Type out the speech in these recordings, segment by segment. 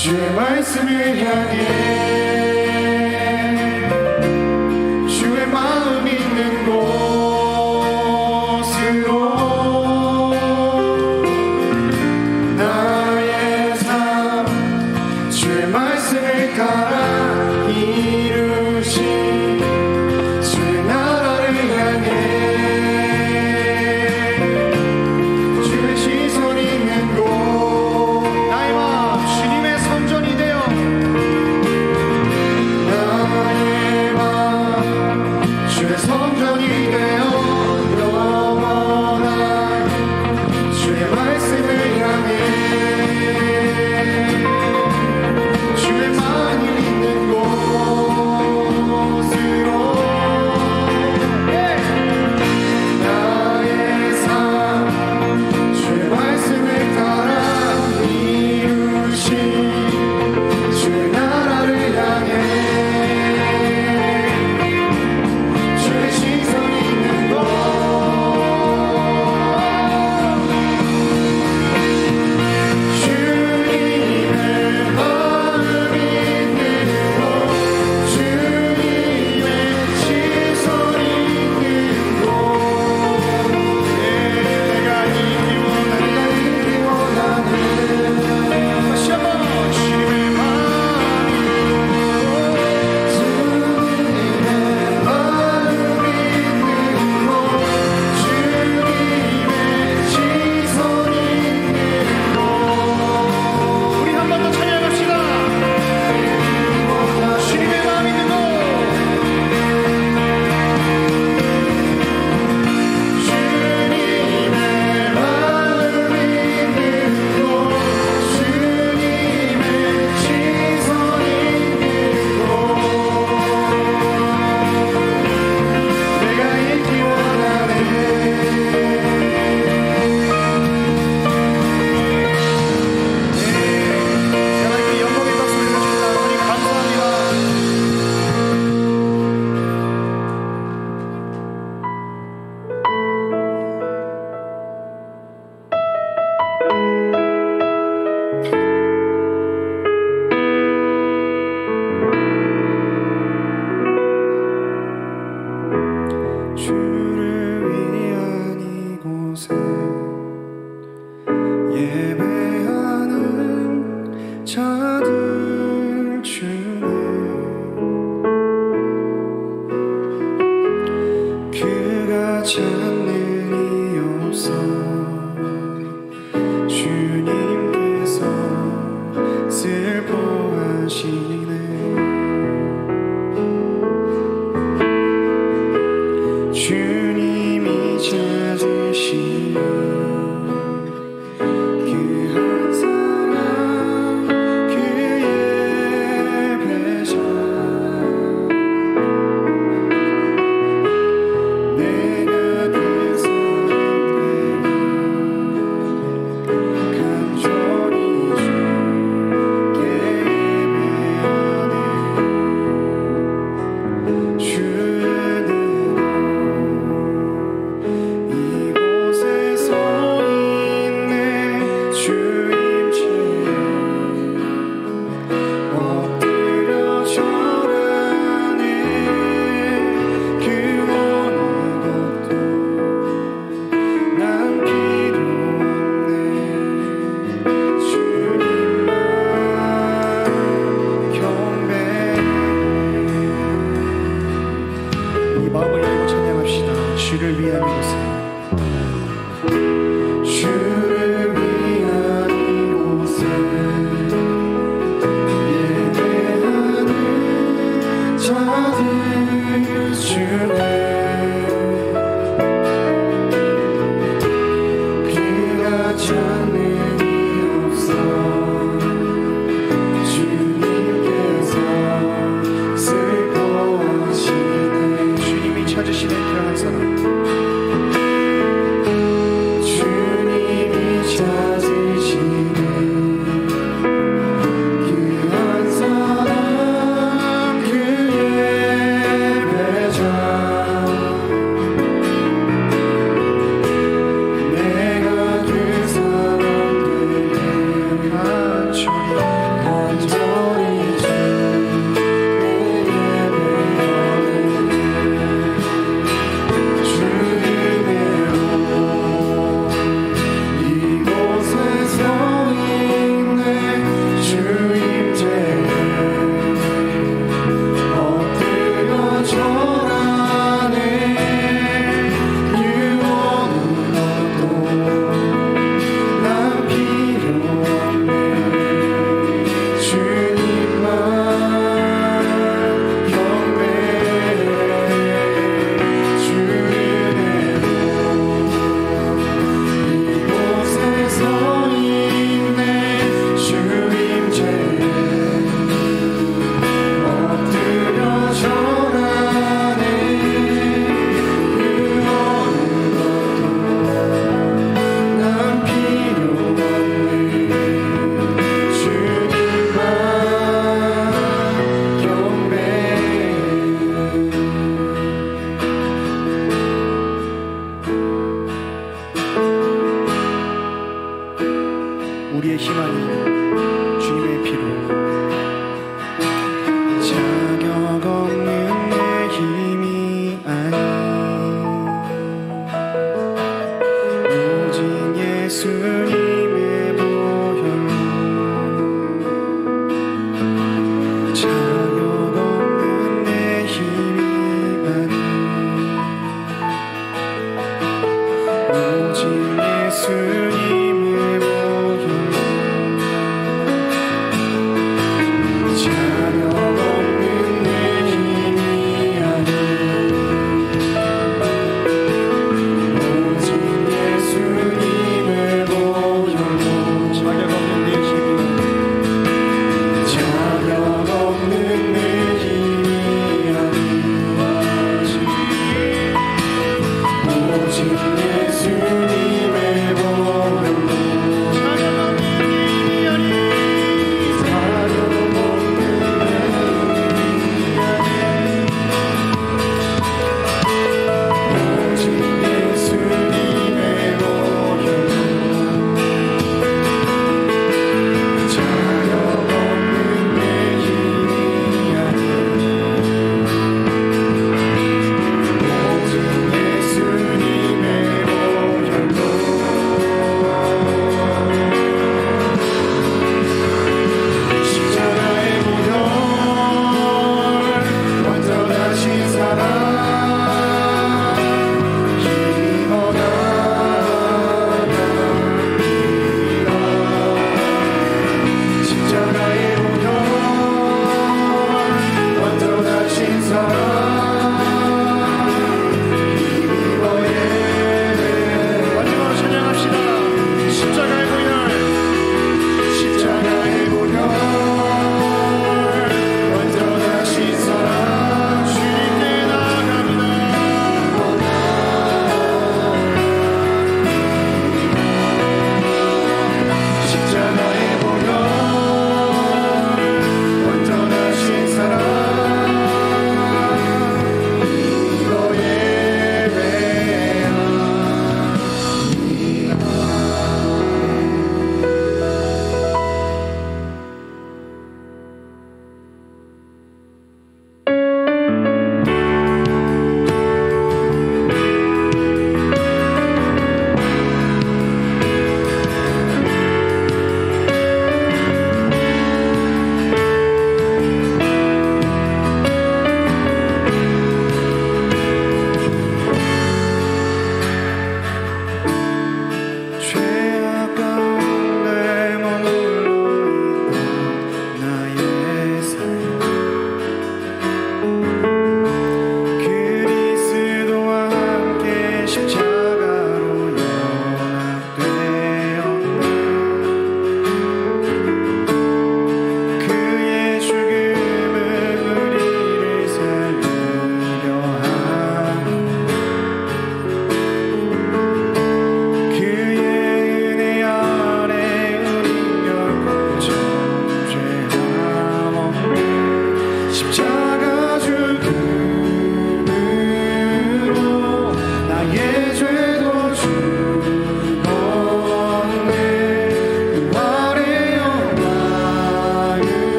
주의 말씀을 향해 주의 마음 있는 곳으로 나의 삶 주의 말씀을 따라 이루신 주의 나라를 향해 주의 시선 있는 곳 나의 마음 주님의 성전이 되어 나의 마음 주의 성전이 되어 영원한 주의 말씀을 향해 주의 마음을 있는 곳으로 나의 삶 주의 말씀을 따라 이루신 주의 나라를 향해 주의 시선 있는 곳 주님의 마음 있는 곳 주님의 시선 있는 곳 내가 있기 원하는 다시 한번 주님의 마음 주님의 마음 있는 곳 주님의 시선 있는 곳 우리 한 번 더 찬양합시다. 주님의 마음 있는 곳 주님의 마음 있는 곳 주님의 시선 있는 곳 내가 있기 원하네 하나님께 영광의 박수 올려주십니다. 하나님 감사합니다. 주를 위한 이곳에 예배하는 자들 중에 그가 찾는 이 없어 주님께서 슬퍼하시네 주님이 찾으시는 그 한 사람 그 예배자 내가 그 사람 간절히 주께 예배하네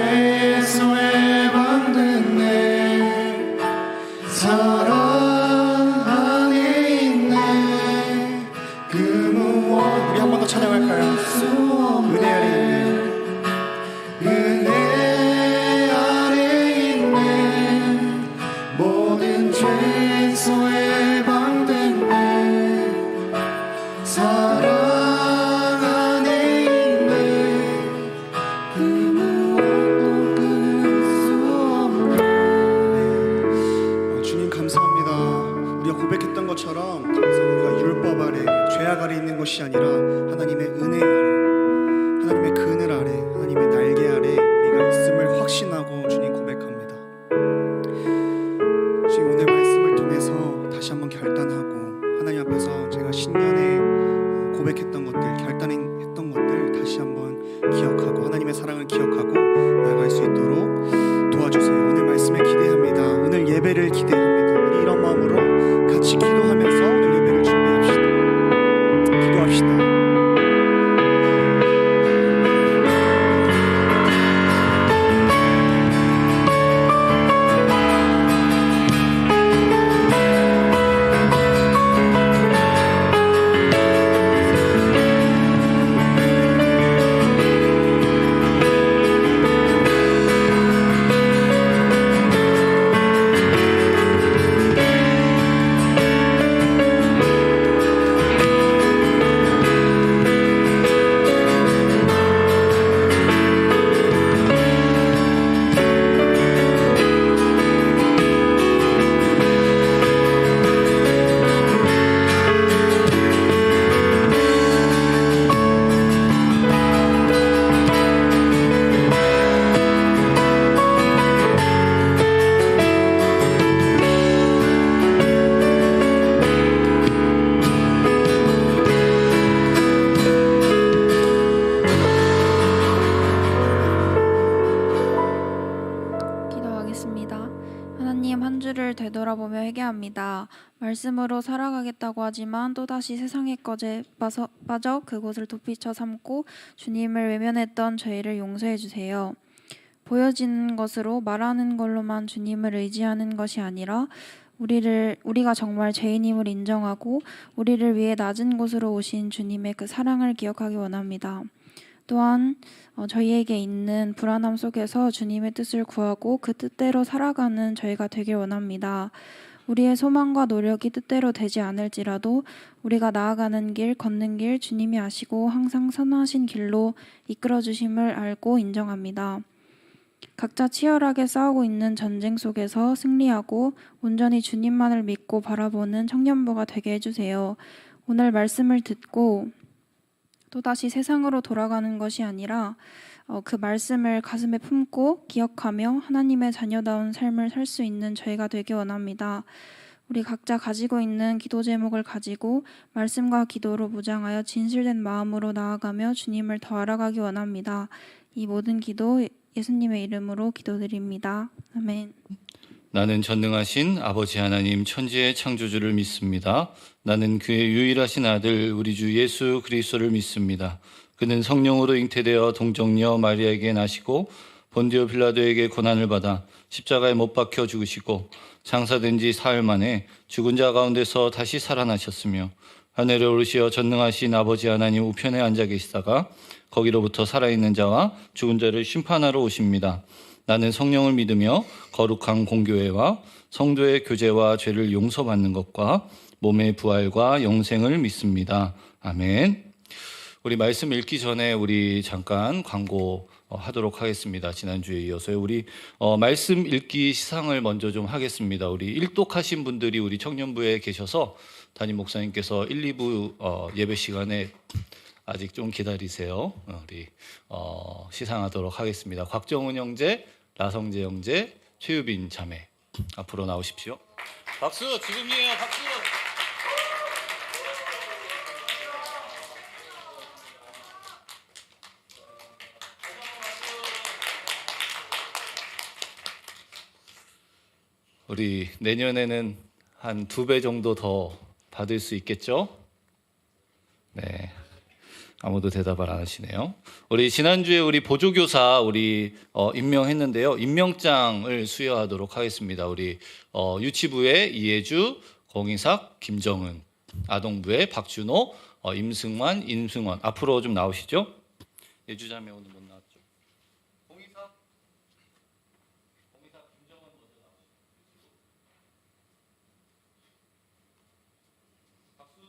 죄에서 해방됐네. 사랑 안에 있네. 그 무엇. 우리 한 번 더 찬양할까요? 은혜 안에 있네. 은혜 안에 있네. 모든 죄에서 해방됐네. 사랑 안에 있네. 그 무엇도 끊을 수 없네. 주님 감사합니다. 우리가 고백했던 것처럼 더 이상 우리가 율법 아래, 죄악 아래 있는 것이 아니라 하나님의 은혜 아래, 하나님의 그늘 아래, 하나님의 날개 아래 우리가 있음을 확신하고 주님 고백합니다. 지금 오늘 말씀을 통해서 다시 한번 결단하고 하나님 앞에서 제가 신년에 고백했던 것들, 결단했던 것들 다시 한번 기억하고 하나님의 사랑을 기억하고 나아갈 수 있도록 도와주세요. 오늘 말씀에 기대합니다. 오늘 예배를 기대합니다. 우리 이런 마음으로 같이 기도하면서 오늘 예배를 준비합시다. 기도합시다. 하나님, 한 주를 되돌아보며 회개합니다. 말씀으로 살아가겠다고 하지만 또다시 세상의 것에 빠져 그곳을 도피처 삼고 주님을 외면했던 저희를 용서해 주세요. 보여지는 것으로 말하는 걸로만 주님을 의지하는 것이 아니라 우리가 정말 죄인임을 인정하고 우리를 위해 낮은 곳으로 오신 주님의 그 사랑을 기억하기 원합니다. 또한 저희에게 있는 불안함 속에서 주님의 뜻을 구하고 그 뜻대로 살아가는 저희가 되길 원합니다. 우리의 소망과 노력이 뜻대로 되지 않을지라도 우리가 나아가는 길, 걷는 길 주님이 아시고 항상 선하신 길로 이끌어 주심을 알고 인정합니다. 각자 치열하게 싸우고 있는 전쟁 속에서 승리하고 온전히 주님만을 믿고 바라보는 청년부가 되게 해주세요. 오늘 말씀을 듣고 또다시 세상으로 돌아가는 것이 아니라 그 말씀을 가슴에 품고 기억하며 하나님의 자녀다운 삶을 살 수 있는 저희가 되기 원합니다. 우리 각자 가지고 있는 기도 제목을 가지고 말씀과 기도로 무장하여 진실된 마음으로 나아가며 주님을 더 알아가기 원합니다. 이 모든 기도 예수님의 이름으로 기도드립니다. 아멘. 나는 전능하신 아버지 하나님 천지의 창조주를 믿습니다. 나는 그의 유일하신 아들 우리 주 예수 그리스도를 믿습니다. 그는 성령으로 잉태되어 동정녀 마리아에게 나시고 본디오 빌라도에게 고난을 받아 십자가에 못 박혀 죽으시고 장사된 지 사흘 만에 죽은 자 가운데서 다시 살아나셨으며 하늘에 오르시어 전능하신 아버지 하나님 우편에 앉아 계시다가 거기로부터 살아있는 자와 죽은 자를 심판하러 오십니다. 나는 성령을 믿으며 거룩한 공교회와 성도의 교제와 죄를 용서받는 것과 몸의 부활과 영생을 믿습니다. 아멘. 우리 말씀 읽기 전에 우리 잠깐 광고 하도록 하겠습니다. 지난주에 이어서 우리 말씀 읽기 시상을 먼저 좀 하겠습니다. 우리 일독하신 분들이 우리 청년부에 계셔서 담임 목사님께서 1, 2부 예배 시간에 아직 좀 기다리세요. 우리 시상하도록 하겠습니다. 곽정은 형제, 라성재 형제, 최유빈 자매 앞으로 나오십시오. 박수! 지금이에요. 박수! 우리 내년에는 한 2배 정도 더 받을 수 있겠죠? 네. 아무도 대답을 안 하시네요. 우리 지난주에 우리 보조교사 임명했는데요. 임명장을 수여하도록 하겠습니다. 우리 유치부의 이혜주, 공이삭, 김정은, 아동부의 박준호, 임승환, 임승원 앞으로 좀 나오시죠. 예주자매 오늘 못 나왔죠. 공이삭, 김정은 먼저 나오시죠. 박수.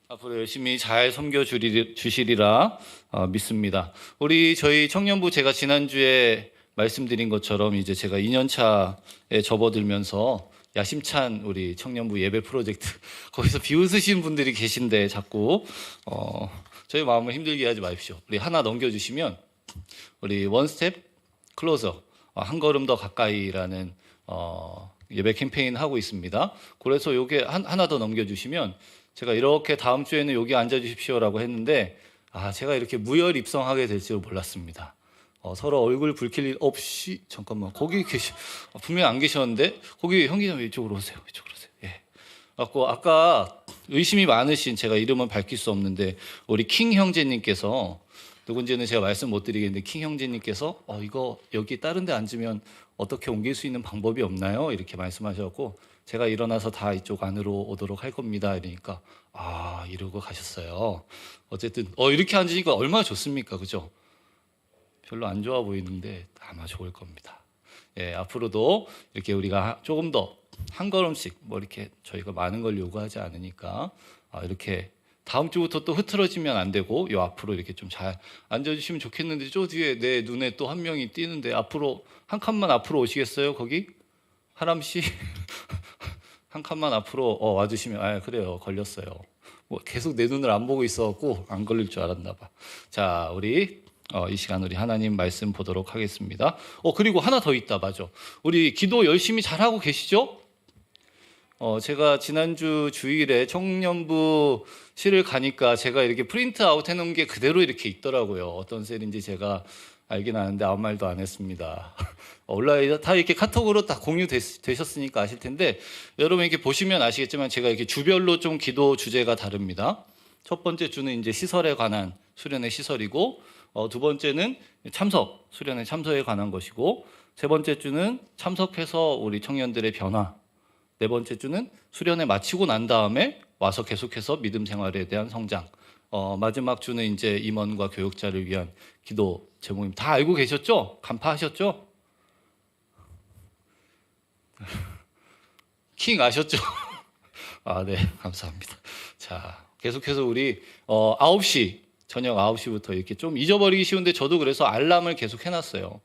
앞으로 열심히 잘 섬겨주시리라 믿습니다. 저희 청년부 제가 지난주에 말씀드린 것처럼 이제 제가 2년 차에 접어들면서 야심찬 우리 청년부 예배 프로젝트 거기서 비웃으신 분들이 계신데 자꾸 저희 마음을 힘들게 하지 마십시오. 우리 하나 넘겨주시면 우리 원 스텝 클로저 한 걸음 더 가까이라는 예배 캠페인 하고 있습니다. 그래서 요게 하나 더 넘겨주시면 제가 이렇게 다음 주에는 여기 앉아주십시오라고 했는데 제가 이렇게 무혈입성하게 될 줄 몰랐습니다. 서로 얼굴 붉힐 일 없이 잠깐만 거기 분명히 안 계셨는데 거기 형 기자님 이쪽으로 오세요. 이쪽으로 오세요. 예. 아까 의심이 많으신 제가 이름은 밝힐 수 없는데 우리 킹 형제님께서 누군지는 제가 말씀 못 드리겠는데 킹 형제님께서 이거 여기 다른 데 앉으면 어떻게 옮길 수 있는 방법이 없나요? 이렇게 말씀하셨고 제가 일어나서 다 이쪽 안으로 오도록 할 겁니다. 이러니까 이러고 가셨어요. 어쨌든 이렇게 앉으니까 얼마나 좋습니까? 그죠? 별로 안 좋아 보이는데 아마 좋을 겁니다. 예, 앞으로도 이렇게 우리가 조금 더 한 걸음씩 이렇게 저희가 많은 걸 요구하지 않으니까 이렇게 다음 주부터 또 흐트러지면 안 되고 요 앞으로 이렇게 좀 잘 앉아주시면 좋겠는데 저 뒤에 내 눈에 또 한 명이 띄는데 앞으로 한 칸만 앞으로 오시겠어요? 거기 하람 씨 한 칸만 앞으로 와주시면 그래요 걸렸어요. 계속 내 눈을 안 보고 있어갖고 안 걸릴 줄 알았나 봐. 자 우리 이 시간 우리 하나님 말씀 보도록 하겠습니다. 그리고 하나 더 있다. 맞아. 우리 기도 열심히 잘하고 계시죠? 제가 지난주 주일에 청년부실을 가니까 제가 이렇게 프린트 아웃 해놓은 게 그대로 이렇게 있더라고요. 어떤 셀인지 제가 알긴 아는데 아무 말도 안 했습니다. 온라인 다 이렇게 카톡으로 다 공유되셨으니까 아실 텐데 여러분 이렇게 보시면 아시겠지만 제가 이렇게 주별로 좀 기도 주제가 다릅니다. 첫 번째 주는 이제 시설에 관한 수련의 시설이고 두 번째는 수련의 참석에 관한 것이고 세 번째 주는 참석해서 우리 청년들의 변화 네 번째 주는 수련회 마치고 난 다음에 와서 계속해서 믿음 생활에 대한 성장. 마지막 주는 이제 임원과 교육자를 위한 기도 제목입니다. 다 알고 계셨죠? 간파하셨죠? 킹 아셨죠? 네, 감사합니다. 자, 계속해서 우리 9시 저녁 9시부터 이렇게 좀 잊어버리기 쉬운데 저도 그래서 알람을 계속 해놨어요.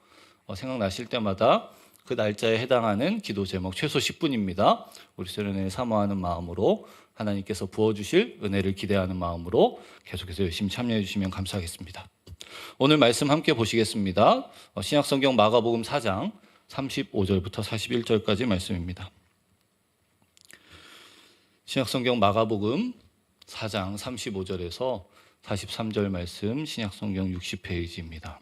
생각나실 때마다 그 날짜에 해당하는 기도 제목 최소 10분입니다. 우리 수련회를 사모하는 마음으로 하나님께서 부어주실 은혜를 기대하는 마음으로 계속해서 열심히 참여해 주시면 감사하겠습니다. 오늘 말씀 함께 보시겠습니다. 신약성경 마가복음 4장 35절부터 41절까지 말씀입니다. 신약성경 마가복음 4장 35절에서 43절 말씀 신약성경 60페이지입니다.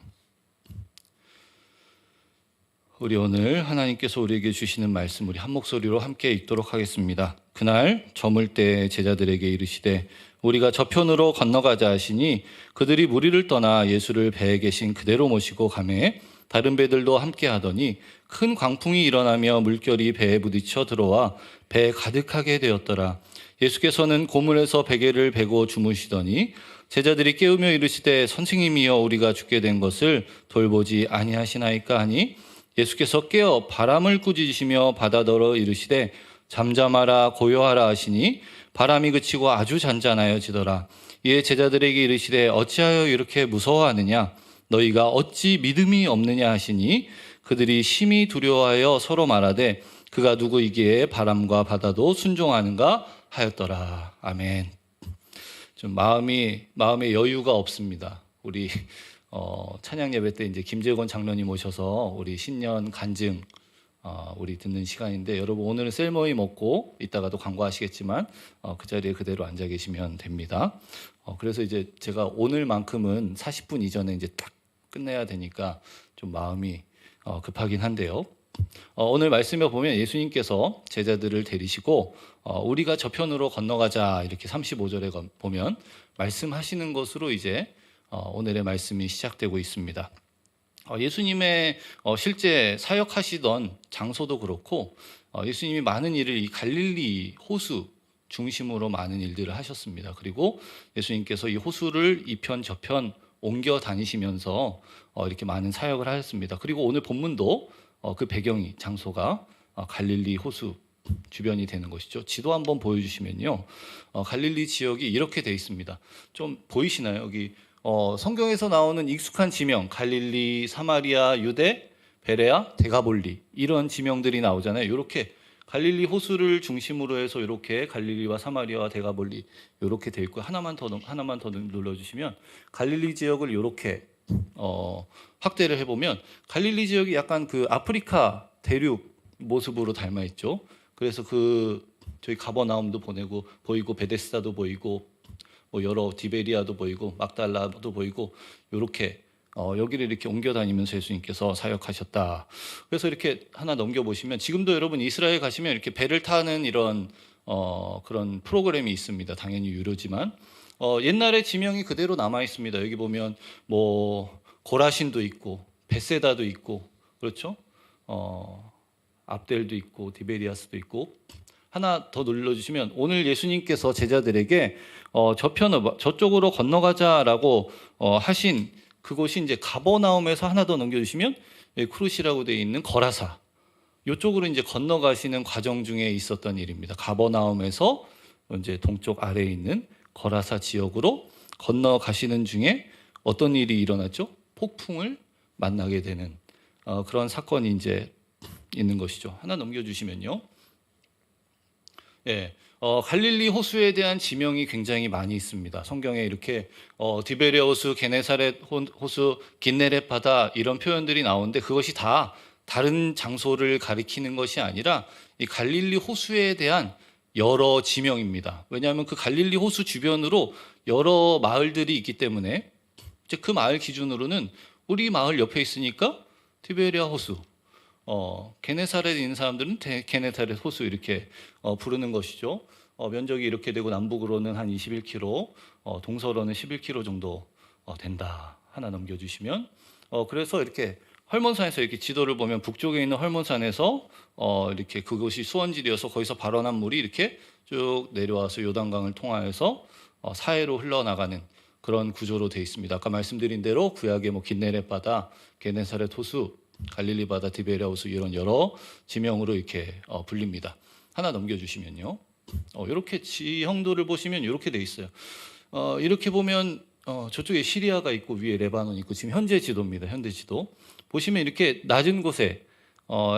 우리 오늘 하나님께서 우리에게 주시는 말씀 우리 한 목소리로 함께 읽도록 하겠습니다. 그날 저물 때 제자들에게 이르시되 우리가 저편으로 건너가자 하시니 그들이 무리를 떠나 예수를 배에 계신 그대로 모시고 가매 다른 배들도 함께 하더니 큰 광풍이 일어나며 물결이 배에 부딪혀 들어와 배에 가득하게 되었더라. 예수께서는 고물에서 베개를 베고 주무시더니 제자들이 깨우며 이르시되 선생님이여 우리가 죽게 된 것을 돌보지 아니하시나이까 하니 예수께서 깨어 바람을 꾸짖으시며 바다더러 이르시되 잠잠하라 고요하라 하시니 바람이 그치고 아주 잔잔하여지더라. 이에 제자들에게 이르시되 어찌하여 이렇게 무서워하느냐 너희가 어찌 믿음이 없느냐 하시니 그들이 심히 두려워하여 서로 말하되 그가 누구이기에 바람과 바다도 순종하는가 하였더라. 아멘. 좀 마음에 여유가 없습니다. 우리 찬양 예배 때 이제 김재권 장로님 오셔서 우리 신년 간증 우리 듣는 시간인데 여러분 오늘은 셀모임 먹고 이따가도 광고하시겠지만 그 자리에 그대로 앉아 계시면 됩니다. 그래서 이제 제가 오늘만큼은 40분 이전에 이제 딱 끝내야 되니까 좀 마음이 급하긴 한데요. 오늘 말씀에 보면 예수님께서 제자들을 데리시고 우리가 저편으로 건너가자 이렇게 35절에 보면 말씀하시는 것으로 이제 오늘의 말씀이 시작되고 있습니다. 예수님의 실제 사역하시던 장소도 그렇고 예수님이 많은 일을 이 갈릴리 호수 중심으로 많은 일들을 하셨습니다. 그리고 예수님께서 이 호수를 이편 저편 옮겨 다니시면서 이렇게 많은 사역을 하셨습니다. 그리고 오늘 본문도 그 배경이 장소가 갈릴리 호수 주변이 되는 것이죠. 지도 한번 보여주시면요, 갈릴리 지역이 이렇게 되어 있습니다. 좀 보이시나요? 여기 성경에서 나오는 익숙한 지명, 갈릴리, 사마리아, 유대, 베레아, 데가볼리 이런 지명들이 나오잖아요. 이렇게 갈릴리 호수를 중심으로 해서 이렇게 갈릴리와 사마리아와 데가볼리 이렇게 돼 있고 하나만 더 눌러주시면 갈릴리 지역을 이렇게 확대를 해보면 갈릴리 지역이 약간 그 아프리카 대륙 모습으로 닮아 있죠. 그래서 저희 가버나움도 보이고 베데스다도 보이고 뭐 여러 디베리아도 보이고 막달라도 보이고 이렇게 여기를 이렇게 옮겨 다니면서 예수님께서 사역하셨다. 그래서 이렇게 하나 넘겨 보시면 지금도 여러분 이스라엘 가시면 이렇게 배를 타는 이런 그런 프로그램이 있습니다. 당연히 유료지만 옛날에 지명이 그대로 남아 있습니다. 여기 보면 뭐 고라신도 있고 베세다도 있고 그렇죠? 압델도 있고 디베리아스도 있고. 하나 더 눌러주시면 오늘 예수님께서 제자들에게 저쪽으로 건너가자라고 하신 그곳이 이제 가버나움에서 하나 더 넘겨주시면 크루시라고 되어 있는 거라사 이쪽으로 이제 건너가시는 과정 중에 있었던 일입니다. 가버나움에서 이제 동쪽 아래에 있는 거라사 지역으로 건너가시는 중에 어떤 일이 일어났죠? 폭풍을 만나게 되는 그런 사건이 이제 있는 것이죠. 하나 넘겨주시면요. 예, 갈릴리 호수에 대한 지명이 굉장히 많이 있습니다. 성경에 이렇게 디베레 호수, 게네사렛 호수, 긴네렛 바다 이런 표현들이 나오는데 그것이 다 다른 장소를 가리키는 것이 아니라 이 갈릴리 호수에 대한 여러 지명입니다. 왜냐하면 그 갈릴리 호수 주변으로 여러 마을들이 있기 때문에 이제 그 마을 기준으로는 우리 마을 옆에 있으니까 티베리아 호수, 게네사렛에 있는 사람들은 게네사렛 호수 이렇게 부르는 것이죠. 면적이 이렇게 되고 남북으로는 한 21km, 동서로는 11km 정도 된다. 하나 넘겨주시면 그래서 이렇게 헐몬산에서 이렇게 지도를 보면 북쪽에 있는 헐몬산에서 이렇게 그곳이 수원지대여서 거기서 발원한 물이 이렇게 쭉 내려와서 요단강을 통하여서 사해로 흘러나가는 그런 구조로 되어 있습니다. 아까 말씀드린 대로 구약의 뭐 긴네렛 바다, 게네사렛 호수, 갈릴리 바다, 디베리아 호수 이런 여러 지명으로 이렇게 불립니다. 하나 넘겨주시면요. 이렇게 지형도를 보시면 이렇게 돼 있어요. 이렇게 보면 저쪽에 시리아가 있고 위에 레바논 있고 지금 현재 지도입니다. 현재 지도 보시면 이렇게 낮은 곳에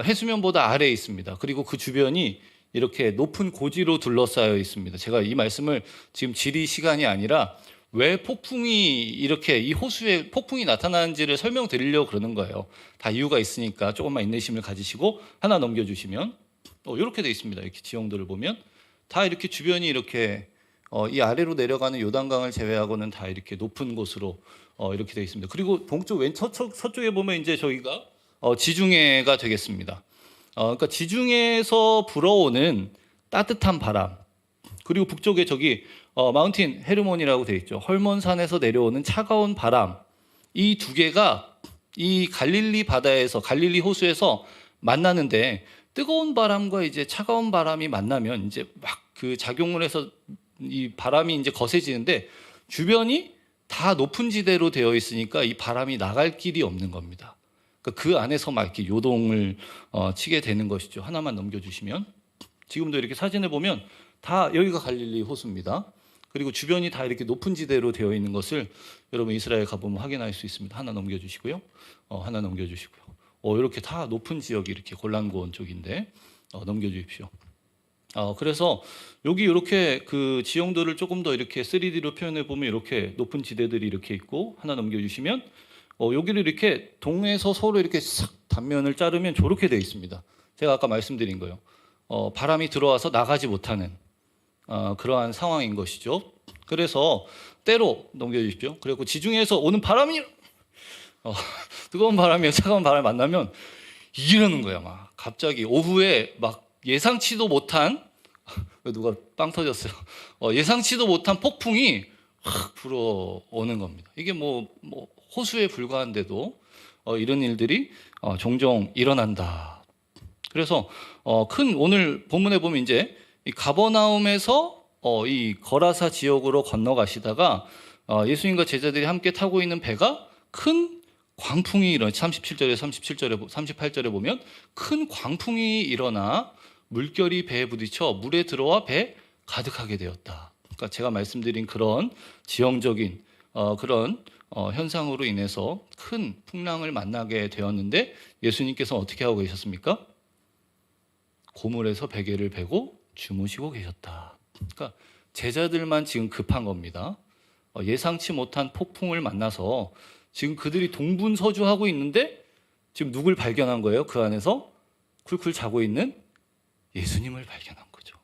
해수면보다 아래에 있습니다. 그리고 그 주변이 이렇게 높은 고지로 둘러싸여 있습니다. 제가 이 말씀을 지금 지리 시간이 아니라 왜 폭풍이 이렇게 이 호수에 폭풍이 나타나는지를 설명드리려고 그러는 거예요. 다 이유가 있으니까 조금만 인내심을 가지시고 하나 넘겨주시면 이렇게 돼 있습니다. 이렇게 지형도를 보면 다 이렇게 주변이 이렇게 이 아래로 내려가는 요단강을 제외하고는 다 이렇게 높은 곳으로 이렇게 돼 있습니다. 그리고 동쪽 서쪽에 보면 이제 저희가 지중해가 되겠습니다. 그러니까 지중해에서 불어오는 따뜻한 바람 그리고 북쪽에 저기 마운틴 헤르몬이라고 되어 있죠. 헐몬산에서 내려오는 차가운 바람 이 두 개가 이 갈릴리 바다에서 갈릴리 호수에서 만나는데 뜨거운 바람과 이제 차가운 바람이 만나면 이제 막 그 작용을 해서 이 바람이 이제 거세지는데 주변이 다 높은 지대로 되어 있으니까 이 바람이 나갈 길이 없는 겁니다. 그러니까 그 안에서 막 이렇게 요동을 치게 되는 것이죠. 하나만 넘겨주시면 지금도 이렇게 사진을 보면 다 여기가 갈릴리 호수입니다. 그리고 주변이 다 이렇게 높은 지대로 되어 있는 것을 여러분 이스라엘 가보면 확인할 수 있습니다. 하나 넘겨주시고요. 하나 넘겨주시고요. 이렇게 다 높은 지역이 이렇게 골란고원 쪽인데 넘겨주십시오. 그래서 여기 이렇게 그 지형도를 조금 더 이렇게 3D로 표현해 보면 이렇게 높은 지대들이 이렇게 있고 하나 넘겨주시면 여기를 이렇게 동에서 서로 이렇게 싹 단면을 자르면 저렇게 되어 있습니다. 제가 아까 말씀드린 거예요. 바람이 들어와서 나가지 못하는 그러한 상황인 것이죠. 그래서 때로 넘겨주십시오. 그리고 지중해에서 오는 바람이 뜨거운 바람이나 차가운 바람을 만나면 이러는 거야. 막 갑자기 오후에 막 예상치도 못한 누가 빵 터졌어요. 예상치도 못한 폭풍이 확 불어오는 겁니다. 이게 뭐 호수에 불과한데도 이런 일들이 종종 일어난다. 그래서 큰 오늘 본문에 보면 이제 이 가버나움에서 이 거라사 지역으로 건너가시다가 예수님과 제자들이 함께 타고 있는 배가 큰 광풍이 일어나 37절에 38절에 보면 큰 광풍이 일어나 물결이 배에 부딪혀 물에 들어와 배 가득하게 되었다. 그러니까 제가 말씀드린 그런 지형적인 그런 현상으로 인해서 큰 풍랑을 만나게 되었는데 예수님께서 어떻게 하고 계셨습니까? 고물에서 베개를 베고 주무시고 계셨다. 그러니까 제자들만 지금 급한 겁니다. 예상치 못한 폭풍을 만나서 지금 그들이 동분서주하고 있는데 지금 누굴 발견한 거예요? 그 안에서 쿨쿨 자고 있는 예수님을 발견한 거죠.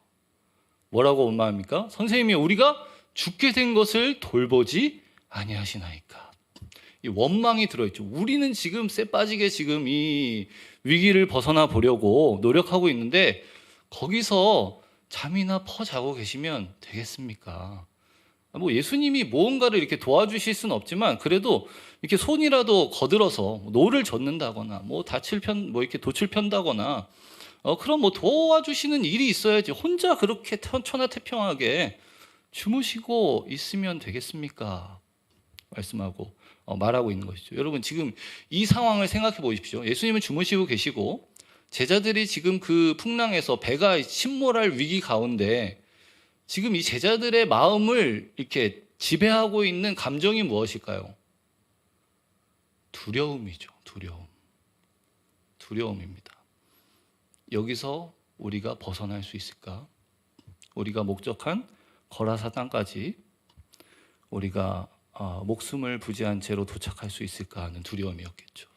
뭐라고 말합니까? 선생님이 우리가 죽게 된 것을 돌보지 아니하시나이까. 이 원망이 들어있죠. 우리는 지금 쎄 빠지게 지금 이 위기를 벗어나 보려고 노력하고 있는데 거기서 잠이나 퍼 자고 계시면 되겠습니까? 뭐 예수님이 무언가를 이렇게 도와주실 수는 없지만 그래도 이렇게 손이라도 거들어서 노를 젓는다거나 뭐 이렇게 돛을 편다거나 그럼 뭐 도와주시는 일이 있어야지 혼자 그렇게 천하태평하게 주무시고 있으면 되겠습니까? 말씀하고 말하고 있는 것이죠. 여러분 지금 이 상황을 생각해 보십시오. 예수님은 주무시고 계시고 제자들이 지금 그 풍랑에서 배가 침몰할 위기 가운데 지금 이 제자들의 마음을 이렇게 지배하고 있는 감정이 무엇일까요? 두려움이죠. 두려움입니다. 여기서 우리가 벗어날 수 있을까? 우리가 목적한 거라사 땅까지 우리가 목숨을 부지한 채로 도착할 수 있을까 하는 두려움이었겠죠.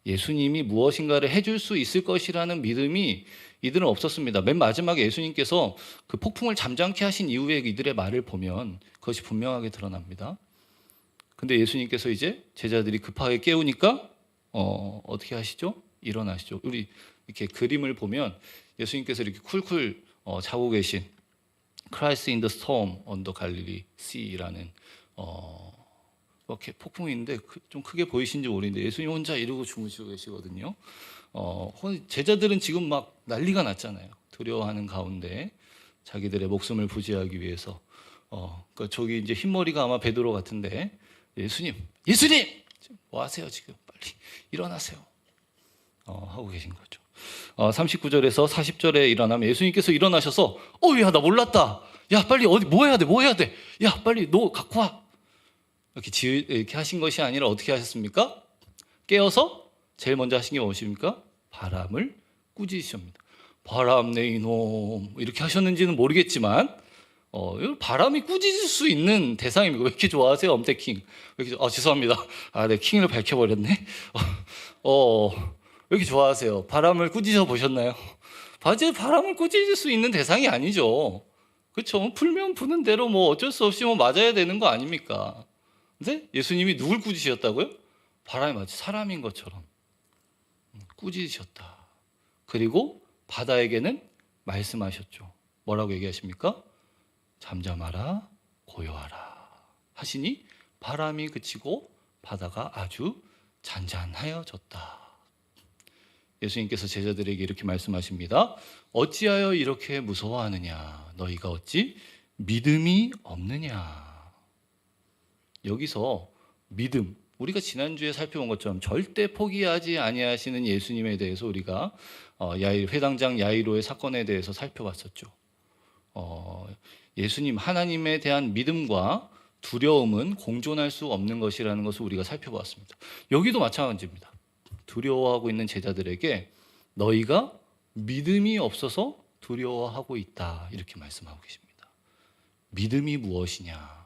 예수님이 무엇인가를 해줄 수 있을 것이라는 믿음이 이들은 없었습니다. 맨 마지막에 예수님께서 그 폭풍을 잠잠케 하신 이후에 이들의 말을 보면 그것이 분명하게 드러납니다. 근데 예수님께서 이제 제자들이 급하게 깨우니까 어떻게 하시죠? 일어나시죠. 우리 이렇게 그림을 보면 예수님께서 이렇게 쿨쿨 자고 계신 Christ in the storm on the Galilee Sea라는 이렇게 폭풍인데 좀 크게 보이신지 모르겠는데 예수님 혼자 이러고 주무시고 계시거든요. 제자들은 지금 막 난리가 났잖아요. 두려워하는 가운데 자기들의 목숨을 부지하기 위해서 그러니까 저기 이제 흰머리가 아마 베드로 같은데 예수님 뭐 하세요 지금 빨리 일어나세요 하고 계신 거죠. 39절에서 40절에 일어나면 예수님께서 일어나셔서 야 나 몰랐다. 야 빨리 어디 뭐 해야 돼. 야 빨리 너 갖고 와. 이렇게 하신 것이 아니라 어떻게 하셨습니까? 깨어서 제일 먼저 하신 게 무엇입니까? 바람을 꾸짖으십니다. 바람 내 이놈 이렇게 하셨는지는 모르겠지만 바람이 꾸짖을 수 있는 대상입니다. 왜 이렇게 좋아하세요? 엄태킹. 죄송합니다. 네, 킹을 밝혀버렸네. 왜 이렇게 좋아하세요? 바람을 꾸짖어 보셨나요? 바람을 꾸짖을 수 있는 대상이 아니죠. 그렇죠? 불면 부는 대로 뭐 어쩔 수 없이 뭐 맞아야 되는 거 아닙니까? 근데 예수님이 누굴 꾸짖으셨다고요? 바람이 마치 사람인 것처럼 꾸짖으셨다. 그리고 바다에게는 말씀하셨죠. 뭐라고 얘기하십니까? 잠잠하라, 고요하라 하시니 바람이 그치고 바다가 아주 잔잔하여졌다. 예수님께서 제자들에게 이렇게 말씀하십니다. 어찌하여 이렇게 무서워하느냐? 너희가 어찌 믿음이 없느냐? 여기서 믿음, 우리가 지난주에 살펴본 것처럼 절대 포기하지 아니하시는 예수님에 대해서 우리가 회당장 야이로의 사건에 대해서 살펴봤었죠. 예수님 하나님에 대한 믿음과 두려움은 공존할 수 없는 것이라는 것을 우리가 살펴보았습니다. 여기도 마찬가지입니다. 두려워하고 있는 제자들에게 너희가 믿음이 없어서 두려워하고 있다 이렇게 말씀하고 계십니다. 믿음이 무엇이냐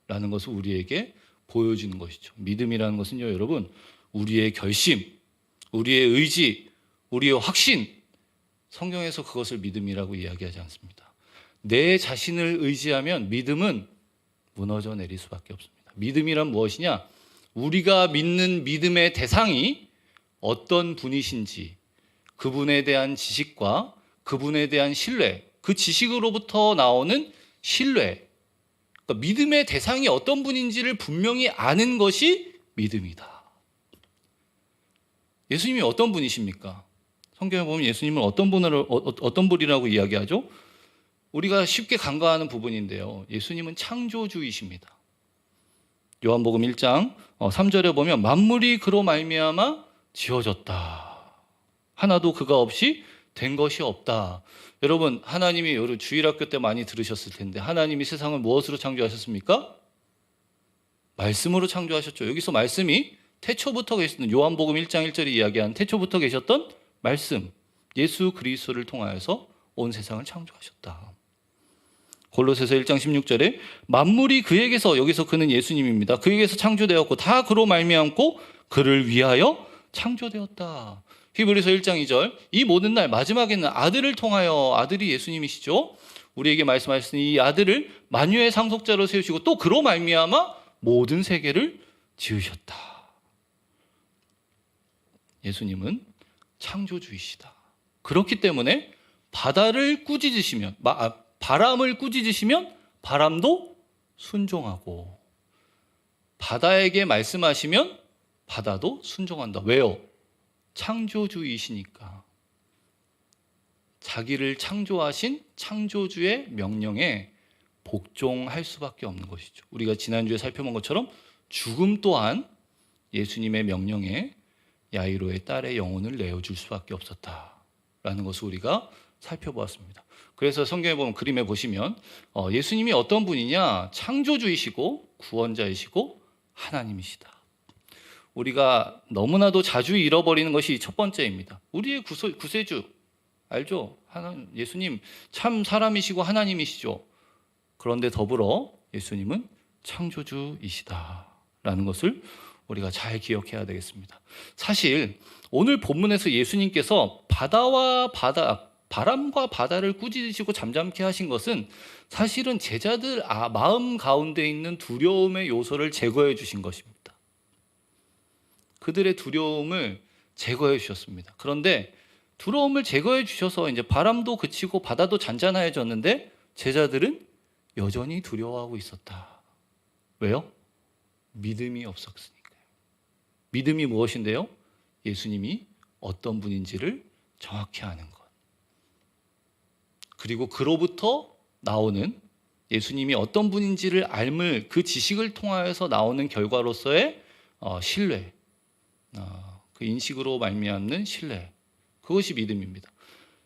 라는 것을 우리에게 보여주는 것이죠. 믿음이라는 것은요 여러분 우리의 결심, 우리의 의지, 우리의 확신, 성경에서 그것을 믿음이라고 이야기하지 않습니다. 내 자신을 의지하면 믿음은 무너져 내릴 수밖에 없습니다. 믿음이란 무엇이냐? 우리가 믿는 믿음의 대상이 어떤 분이신지, 그분에 대한 지식과 그분에 대한 신뢰, 그 지식으로부터 나오는 신뢰, 그러니까 믿음의 대상이 어떤 분인지를 분명히 아는 것이 믿음이다. 예수님이 어떤 분이십니까? 성경에 보면 예수님은 어떤 분이라고 이야기하죠? 우리가 쉽게 간과하는 부분인데요. 예수님은 창조주이십니다. 요한복음 1장 3절에 보면 만물이 그로 말미암아 지어졌다. 하나도 그가 없이 된 것이 없다. 여러분, 하나님이 주일학교 때 많이 들으셨을 텐데 하나님이 세상을 무엇으로 창조하셨습니까? 말씀으로 창조하셨죠. 여기서 말씀이 태초부터 계셨던, 요한복음 1장 1절이 이야기한 태초부터 계셨던 말씀, 예수 그리스도를 통하여서 온 세상을 창조하셨다. 골로새서 1장 16절에 만물이 그에게서, 여기서 그는 예수님입니다. 그에게서 창조되었고 다 그로 말미암고 그를 위하여 창조되었다. 히브리서 1장 2절, 이 모든 날 마지막에는 아들을 통하여, 아들이 예수님이시죠, 우리에게 말씀하셨으니 이 아들을 만유의 상속자로 세우시고 또 그로 말미암아 모든 세계를 지으셨다. 예수님은 창조주이시다. 그렇기 때문에 바다를 꾸짖으시면, 바람을 꾸짖으시면 바람도 순종하고, 바다에게 말씀하시면 바다도 순종한다. 왜요? 창조주이시니까. 자기를 창조하신 창조주의 명령에 복종할 수밖에 없는 것이죠. 우리가 지난주에 살펴본 것처럼 죽음 또한 예수님의 명령에 야이로의 딸의 영혼을 내어줄 수밖에 없었다라는 것을 우리가 살펴보았습니다. 그래서 성경에 보면, 그림에 보시면 예수님이 어떤 분이냐? 창조주이시고 구원자이시고 하나님이시다. 우리가 너무나도 자주 잃어버리는 것이 첫 번째입니다. 우리의 구세주 알죠? 예수님 참 사람이시고 하나님이시죠. 그런데 더불어 예수님은 창조주이시다라는 것을 우리가 잘 기억해야 되겠습니다. 사실 오늘 본문에서 예수님께서 바람과 바다를 꾸짖으시고 잠잠케 하신 것은 사실은 제자들 마음 가운데 있는 두려움의 요소를 제거해 주신 것입니다. 그들의 두려움을 제거해 주셨습니다. 그런데 두려움을 제거해 주셔서 이제 바람도 그치고 바다도 잔잔해졌는데 제자들은 여전히 두려워하고 있었다. 왜요? 믿음이 없었으니까요. 믿음이 무엇인데요? 예수님이 어떤 분인지를 정확히 아는 것. 그리고 그로부터 나오는, 예수님이 어떤 분인지를 알물 그 지식을 통하여서 나오는 결과로서의 신뢰, 그 인식으로 말미암는 신뢰, 그것이 믿음입니다.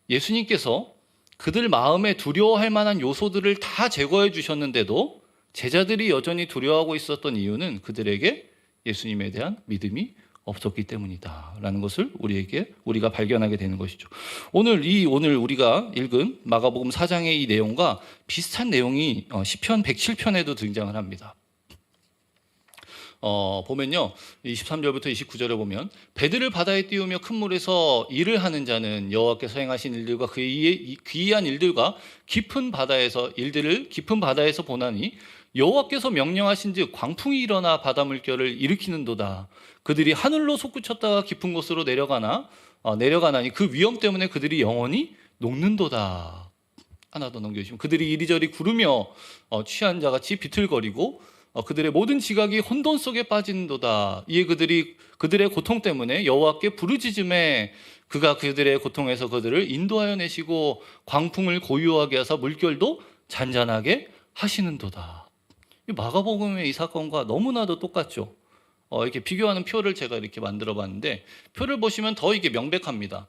예수님께서 그들 마음에 두려워할 만한 요소들을 다 제거해 주셨는데도 제자들이 여전히 두려워하고 있었던 이유는 그들에게 예수님에 대한 믿음이 없었기 때문이다라는 것을 우리가 발견하게 되는 것이죠. 오늘 우리가 읽은 마가복음 4장의 이 내용과 비슷한 내용이 시편 107편에도 등장을 합니다. 보면요, 23절부터 29절에 보면 배들을 바다에 띄우며 큰 물에서 일을 하는 자는 여호와께서 행하신 일들과 그의 기이한 일들과 깊은 바다에서 보나니 여호와께서 명령하신즉 광풍이 일어나 바다 물결을 일으키는도다. 그들이 하늘로 솟구쳤다가 깊은 곳으로 내려가나니 그 위험 때문에 그들이 영원히 녹는도다. 하나 더 넘겨주시면, 그들이 이리저리 구르며 취한 자같이 비틀거리고 그들의 모든 지각이 혼돈 속에 빠지는도다. 이에 그들의 고통 때문에 여호와께 부르짖음에 그가 그들의 고통에서 그들을 인도하여 내시고 광풍을 고요하게 하사 물결도 잔잔하게 하시는도다. 마가복음의 이 사건과 너무나도 똑같죠. 이렇게 비교하는 표를 제가 이렇게 만들어 봤는데, 표를 보시면 더 이게 명백합니다.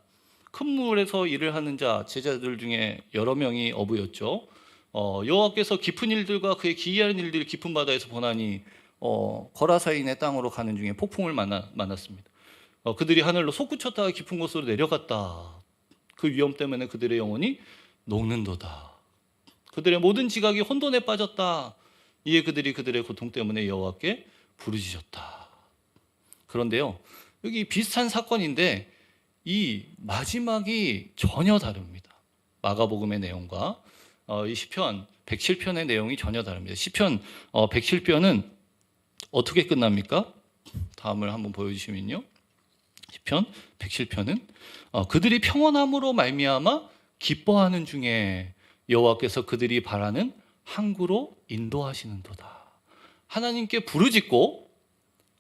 큰 물에서 일을 하는 자, 제자들 중에 여러 명이 어부였죠. 여호와께서 깊은 일들과 그의 기이한 일들 깊은 바다에서 보나니 거라사인의 땅으로 가는 중에 폭풍을 만났습니다. 그들이 하늘로 솟구쳤다가 깊은 곳으로 내려갔다. 그 위험 때문에 그들의 영혼이 녹는도다. 그들의 모든 지각이 혼돈에 빠졌다. 이에 그들이 그들의 고통 때문에 여호와께 부르짖었다. 그런데요, 여기 비슷한 사건인데 이 마지막이 전혀 다릅니다. 마가복음의 내용과 이 시편 107편의 내용이 전혀 다릅니다. 시편 107편은 어떻게 끝납니까? 다음을 한번 보여주시면요. 시편 107편은 그들이 평온함으로 말미암아 기뻐하는 중에 여호와께서 그들이 바라는 항구로 인도하시는도다. 하나님께 부르짖고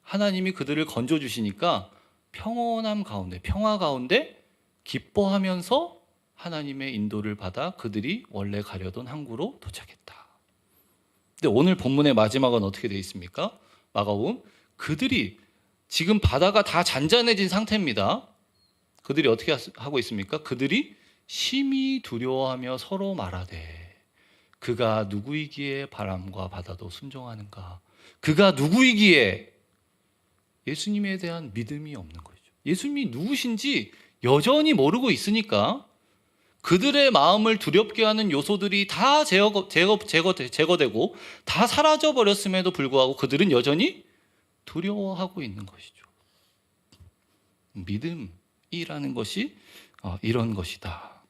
하나님이 그들을 건져주시니까 평온함 가운데, 평화 가운데 기뻐하면서 하나님의 인도를 받아 그들이 원래 가려던 항구로 도착했다. 근데 오늘 본문의 마지막은 어떻게 되어 있습니까? 마가복음 그들이 지금 바다가 다 잔잔해진 상태입니다. 그들이 어떻게 하고 있습니까? 그들이 심히 두려워하며 서로 말하되 그가 누구이기에 바람과 바다도 순종하는가? 그가 누구이기에? 예수님에 대한 믿음이 없는 거죠. 예수님이 누구신지 여전히 모르고 있으니까 그들의 마음을 두렵게 하는 요소들이 다 제거되고 다 사라져 버렸음에도 불구하고 그들은 여전히 두려워하고 있는 것이죠. 믿음이라는 것이 이런 것이다.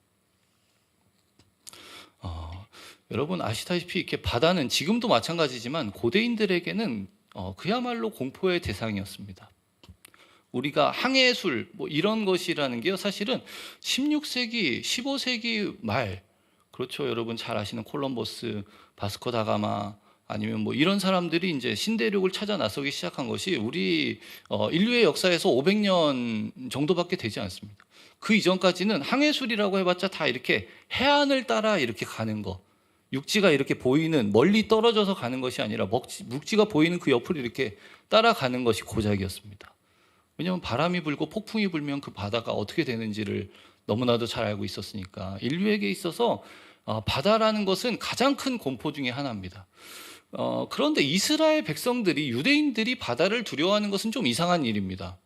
여러분 아시다시피 이렇게 바다는 지금도 마찬가지지만 고대인들에게는 그야말로 공포의 대상이었습니다. 우리가 항해술 이런 것이라는 게요, 사실은 16세기, 15세기 말, 그렇죠, 여러분 잘 아시는 콜럼버스, 바스코 다가마 아니면 이런 사람들이 이제 신대륙을 찾아 나서기 시작한 것이 우리 인류의 역사에서 500년 정도밖에 되지 않습니다. 그 이전까지는 항해술이라고 해봤자 다 이렇게 해안을 따라 이렇게 가는 거, 육지가 이렇게 보이는 멀리 떨어져서 가는 것이 아니라 묵지가 보이는 그 옆을 이렇게 따라가는 것이 고작이었습니다. 왜냐하면 바람이 불고 폭풍이 불면 그 바다가 어떻게 되는지를 너무나도 잘 알고 있었으니까 인류에게 있어서 바다라는 것은 가장 큰 공포 중에 하나입니다. 그런데 이스라엘 백성들이, 유대인들이 바다를 두려워하는 것은 좀 이상한 일입니다.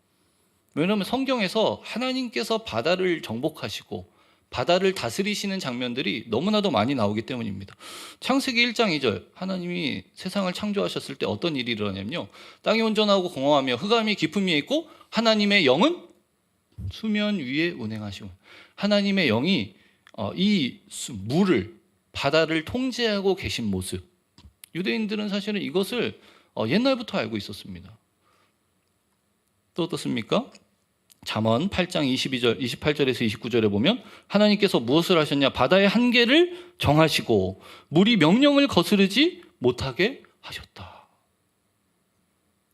왜냐하면 성경에서 하나님께서 바다를 정복하시고 바다를 다스리시는 장면들이 너무나도 많이 나오기 때문입니다. 창세기 1장 2절 하나님이 세상을 창조하셨을 때 어떤 일이 일어나냐면요, 땅이 온전하고 공허하며 흑암이 깊음 위에 있고 하나님의 영은 수면 위에 운행하시고, 하나님의 영이 이 물을, 바다를 통제하고 계신 모습, 유대인들은 사실은 이것을 옛날부터 알고 있었습니다. 또 어떻습니까? 잠언 8장 28절에서 29절에 보면 하나님께서 무엇을 하셨냐? 바다의 한계를 정하시고 물이 명령을 거스르지 못하게 하셨다.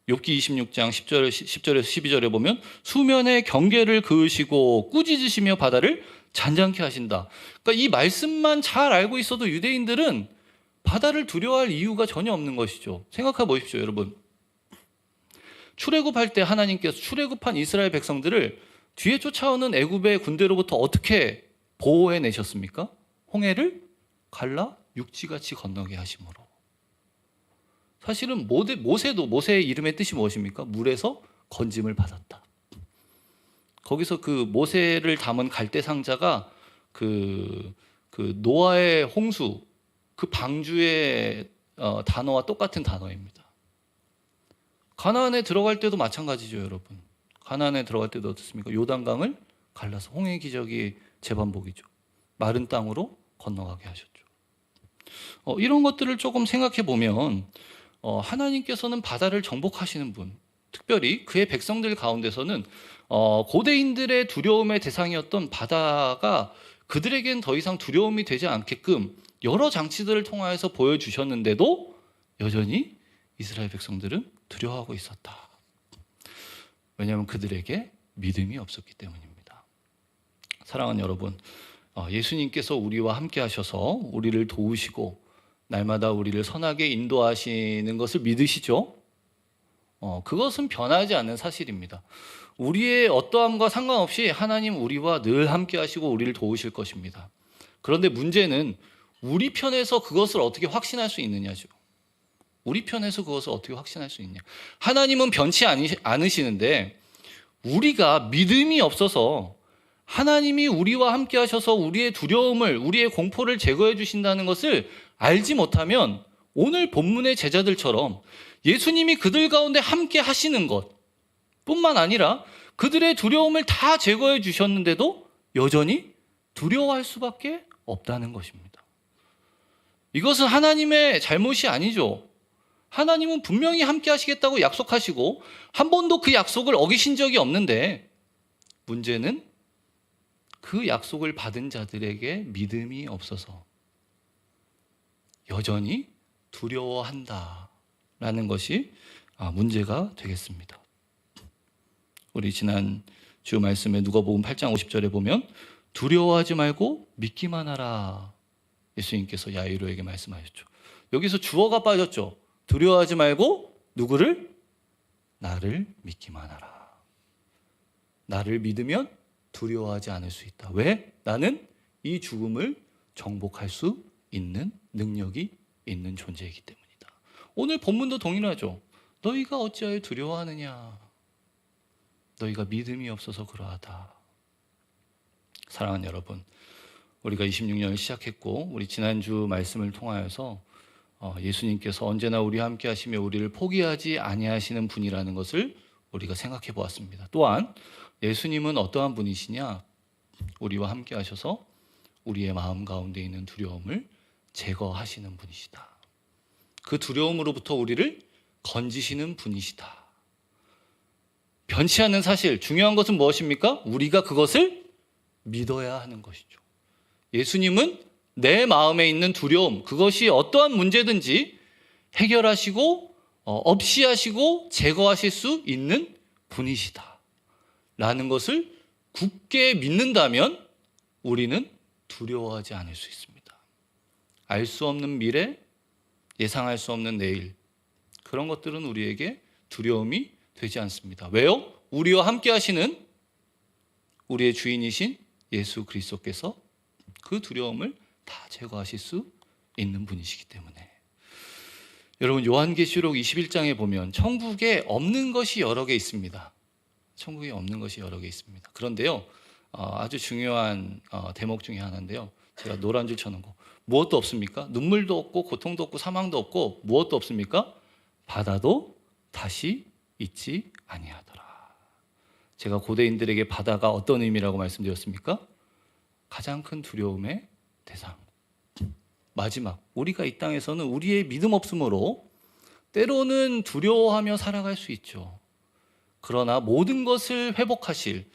욥기 26장 10절에서 12절에 보면 수면의 경계를 그으시고 꾸짖으시며 바다를 잔잔케 하신다. 그러니까 이 말씀만 잘 알고 있어도 유대인들은 바다를 두려워할 이유가 전혀 없는 것이죠. 생각해 보십시오, 여러분. 출애굽할 때 하나님께서 출애굽한 이스라엘 백성들을 뒤에 쫓아오는 애굽의 군대로부터 어떻게 보호해 내셨습니까? 홍해를 갈라 육지같이 건너게 하심으로. 사실은 모세도, 모세의 이름의 뜻이 무엇입니까? 물에서 건짐을 받았다. 거기서 그 모세를 담은 갈대 상자가 그 노아의 홍수, 그 방주의 단어와 똑같은 단어입니다. 가나안에 들어갈 때도 마찬가지죠, 여러분. 가나안에 들어갈 때도 어떻습니까? 요단강을 갈라서 홍해 기적이 재반복이죠. 마른 땅으로 건너가게 하셨죠. 이런 것들을 조금 생각해 보면 하나님께서는 바다를 정복하시는 분, 특별히 그의 백성들 가운데서는 고대인들의 두려움의 대상이었던 바다가 그들에겐 더 이상 두려움이 되지 않게끔 여러 장치들을 통하여서 보여주셨는데도 여전히 이스라엘 백성들은 두려워하고 있었다. 왜냐하면 그들에게 믿음이 없었기 때문입니다. 사랑하는 여러분, 예수님께서 우리와 함께 하셔서 우리를 도우시고 날마다 우리를 선하게 인도하시는 것을 믿으시죠? 그것은 변하지 않는 사실입니다. 우리의 어떠함과 상관없이 하나님 우리와 늘 함께 하시고 우리를 도우실 것입니다. 그런데 문제는 우리 편에서 그것을 어떻게 확신할 수 있느냐죠. 우리 편에서 그것을 어떻게 확신할 수 있냐. 하나님은 변치 않으시는데 우리가 믿음이 없어서 하나님이 우리와 함께 하셔서 우리의 두려움을, 우리의 공포를 제거해 주신다는 것을 알지 못하면 오늘 본문의 제자들처럼 예수님이 그들 가운데 함께 하시는 것 뿐만 아니라 그들의 두려움을 다 제거해 주셨는데도 여전히 두려워할 수밖에 없다는 것입니다. 이것은 하나님의 잘못이 아니죠. 하나님은 분명히 함께 하시겠다고 약속하시고 한 번도 그 약속을 어기신 적이 없는데, 문제는 그 약속을 받은 자들에게 믿음이 없어서 여전히 두려워한다라는 것이 문제가 되겠습니다. 우리 지난 주 말씀에 누가복음 8장 50절에 보면 두려워하지 말고 믿기만 하라, 예수님께서 야이로에게 말씀하셨죠. 여기서 주어가 빠졌죠. 두려워하지 말고 누구를? 나를 믿기만 하라. 나를 믿으면 두려워하지 않을 수 있다. 왜? 나는 이 죽음을 정복할 수 있는 능력이 있는 존재이기 때문이다. 오늘 본문도 동일하죠. 너희가 어찌하여 두려워하느냐? 너희가 믿음이 없어서 그러하다. 사랑하는 여러분, 우리가 26년을 시작했고 우리 지난주 말씀을 통하여서 예수님께서 언제나 우리와 함께 하시며 우리를 포기하지 아니하시는 분이라는 것을 우리가 생각해 보았습니다. 또한 예수님은 어떠한 분이시냐? 우리와 함께 하셔서 우리의 마음 가운데 있는 두려움을 제거하시는 분이시다. 그 두려움으로부터 우리를 건지시는 분이시다. 변치 않는 사실, 중요한 것은 무엇입니까? 우리가 그것을 믿어야 하는 것이죠. 예수님은 내 마음에 있는 두려움, 그것이 어떠한 문제든지 해결하시고 없이 하시고 제거하실 수 있는 분이시다 라는 것을 굳게 믿는다면 우리는 두려워하지 않을 수 있습니다. 알 수 없는 미래, 예상할 수 없는 내일, 그런 것들은 우리에게 두려움이 되지 않습니다. 왜요? 우리와 함께 하시는 우리의 주인이신 예수 그리스도께서 그 두려움을 다 제거하실 수 있는 분이시기 때문에. 여러분, 요한계시록 21장에 보면 천국에 없는 것이 여러 개 있습니다. 천국에 없는 것이 여러 개 있습니다. 그런데요, 아주 중요한 대목 중에 하나인데요, 제가 노란 줄 쳐놓은 거, 무엇도 없습니까? 눈물도 없고 고통도 없고 사망도 없고 무엇도 없습니까? 바다도 다시 있지 아니하더라. 제가 고대인들에게 바다가 어떤 의미라고 말씀드렸습니까? 가장 큰 두려움의 대상. 마지막, 우리가 이 땅에서는 우리의 믿음 없음으로 때로는 두려워하며 살아갈 수 있죠. 그러나 모든 것을 회복하실,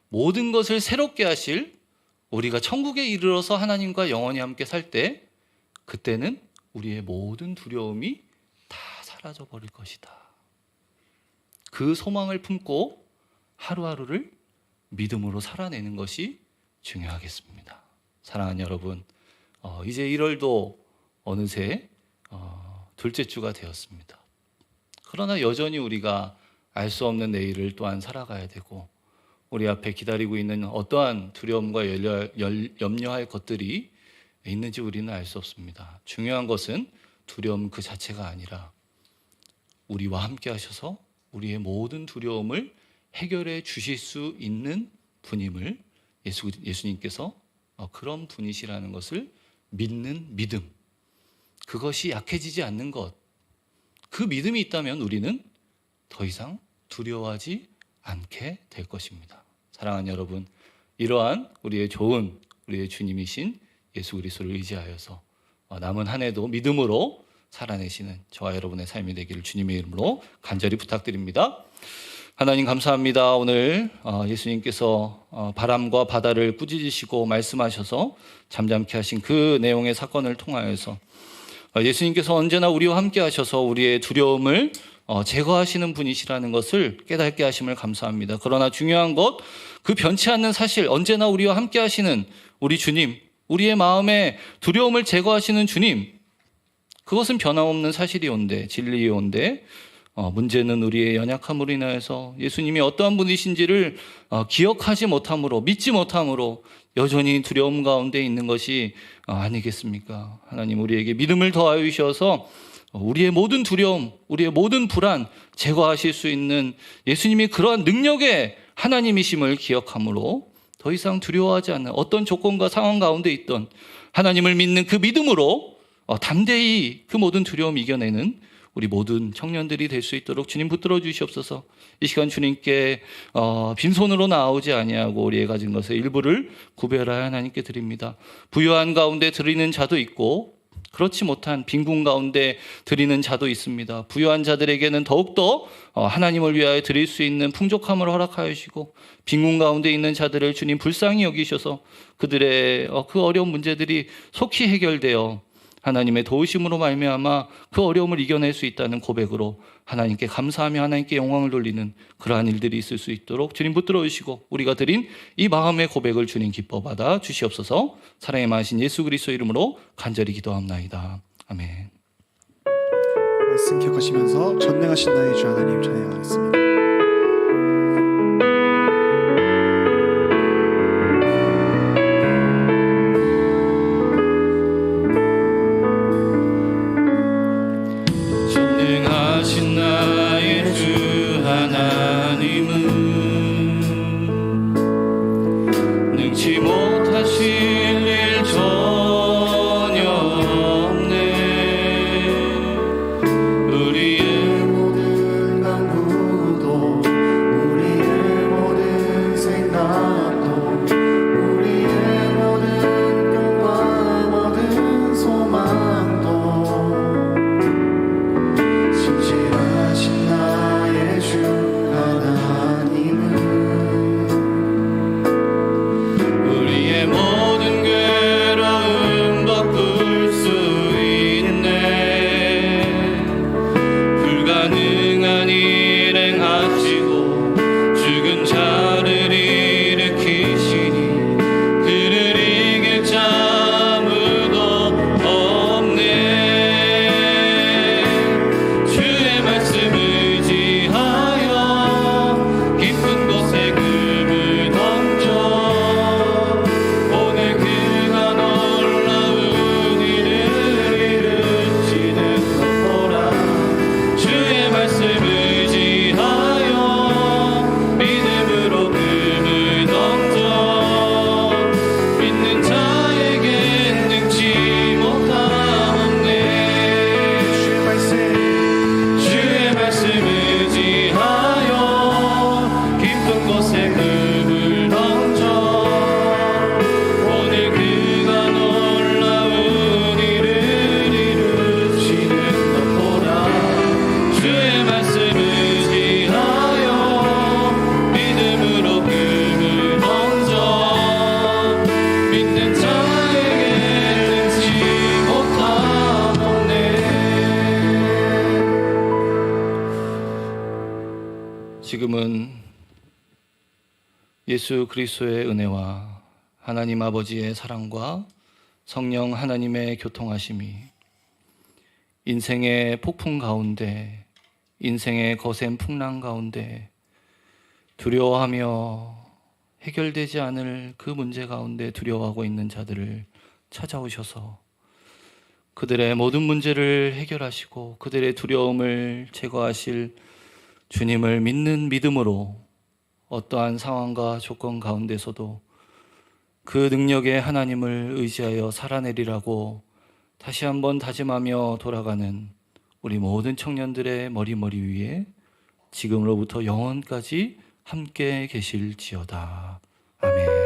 모든 것을 새롭게 하실, 우리가 천국에 이르러서 하나님과 영원히 함께 살 때, 그때는 우리의 모든 두려움이 다 사라져 버릴 것이다. 그 소망을 품고 하루하루를 믿음으로 살아내는 것이 중요하겠습니다. 사랑하는 여러분, 이제 1월도 어느새 둘째 주가 되었습니다. 그러나 여전히 우리가 알 수 없는 내일을 또한 살아가야 되고, 우리 앞에 기다리고 있는 어떠한 두려움과 염려할 것들이 있는지 우리는 알 수 없습니다. 중요한 것은 두려움 그 자체가 아니라 우리와 함께 하셔서 우리의 모든 두려움을 해결해 주실 수 있는 분임을 예수님께서 그런 분이시라는 것을 믿는 믿음, 그것이 약해지지 않는 것, 그 믿음이 있다면 우리는 더 이상 두려워하지 않게 될 것입니다. 사랑하는 여러분, 이러한 우리의 좋은 우리의 주님이신 예수 그리스도를 의지하여서 남은 한 해도 믿음으로 살아내시는 저와 여러분의 삶이 되기를 주님의 이름으로 간절히 부탁드립니다. 하나님 감사합니다. 오늘 예수님께서 바람과 바다를 꾸짖으시고 말씀하셔서 잠잠케 하신 그 내용의 사건을 통하여서 예수님께서 언제나 우리와 함께 하셔서 우리의 두려움을 제거하시는 분이시라는 것을 깨닫게 하심을 감사합니다. 그러나 중요한 것, 그 변치 않는 사실, 언제나 우리와 함께 하시는 우리 주님, 우리의 마음에 두려움을 제거하시는 주님, 그것은 변함없는 사실이온데, 진리이온데, 문제는 우리의 연약함으로 인하여서 예수님이 어떠한 분이신지를 기억하지 못함으로, 믿지 못함으로 여전히 두려움 가운데 있는 것이 아니겠습니까? 하나님, 우리에게 믿음을 더하여 주셔서 우리의 모든 두려움, 우리의 모든 불안 제거하실 수 있는 예수님이 그러한 능력의 하나님이심을 기억함으로 더 이상 두려워하지 않는, 어떤 조건과 상황 가운데 있던 하나님을 믿는 그 믿음으로 담대히 그 모든 두려움 이겨내는 우리 모든 청년들이 될 수 있도록 주님 붙들어 주시옵소서. 이 시간 주님께 빈손으로 나오지 아니하고 우리의 가진 것의 일부를 구별하여 하나님께 드립니다. 부유한 가운데 드리는 자도 있고 그렇지 못한 빈궁 가운데 드리는 자도 있습니다. 부유한 자들에게는 더욱더 하나님을 위하여 드릴 수 있는 풍족함을 허락하여 주시고, 빈궁 가운데 있는 자들을 주님 불쌍히 여기셔서 그들의 그 어려운 문제들이 속히 해결되어 하나님의 도우심으로 말미암아 그 어려움을 이겨낼 수 있다는 고백으로 하나님께 감사하며 하나님께 영광을 돌리는 그러한 일들이 있을 수 있도록 주님 붙들어 주시고, 우리가 드린 이 마음의 고백을 주님 기뻐 받아 주시옵소서. 사랑의 많으신 예수 그리스도 이름으로 간절히 기도합나이다. 아멘. 말씀 기억하시면서 전능하신 나의 주 하나님 찬양하겠습니다. 전능하신 나의 주 하나님은 능치 못하실 일 전혀 없네. 우리의 모든 간구도 우리의 모든 생각도 우리의 모든 꿈과 모든 소망도 신실하신 나의 주 하나님은 우리의 모든 괴로움 바꿀 수 있네. 불가능한 일 행하시고 죽은 자를 일으키시니 그를 이길 자 아무도 없네. 주의 말씀 의지하여 깊은 곳에 금을 던져 오늘 그가 놀라운 일을 이루시는 것 보라. 주의 말씀 의지하여 믿음으로 금을 던져 믿는 자에겐 능치 못함 없네. 주의 말씀 의지하여 깊은 곳에 금을 던져 오늘 그가 놀라운 일을 이루시는 것 보라. 주의 말씀 의지하여 믿음으로 금을 던져 믿는 자에게 능치 못함 없네. 지금은 예수 그리스도의 은혜와 하나님 아버지의 사랑과 성령 하나님의 교통하심이 인생의 폭풍 가운데, 인생의 거센 풍랑 가운데 두려워하며 해결되지 않을 그 문제 가운데 두려워하고 있는 자들을 찾아오셔서 그들의 모든 문제를 해결하시고 그들의 두려움을 제거하실 주님을 믿는 믿음으로 어떠한 상황과 조건 가운데서도 그 능력의 하나님을 의지하여 살아내리라고 다시 한번 다짐하며 돌아가는 우리 모든 청년들의 머리 위에 지금으로부터 영원까지 함께 계실지어다. 아멘.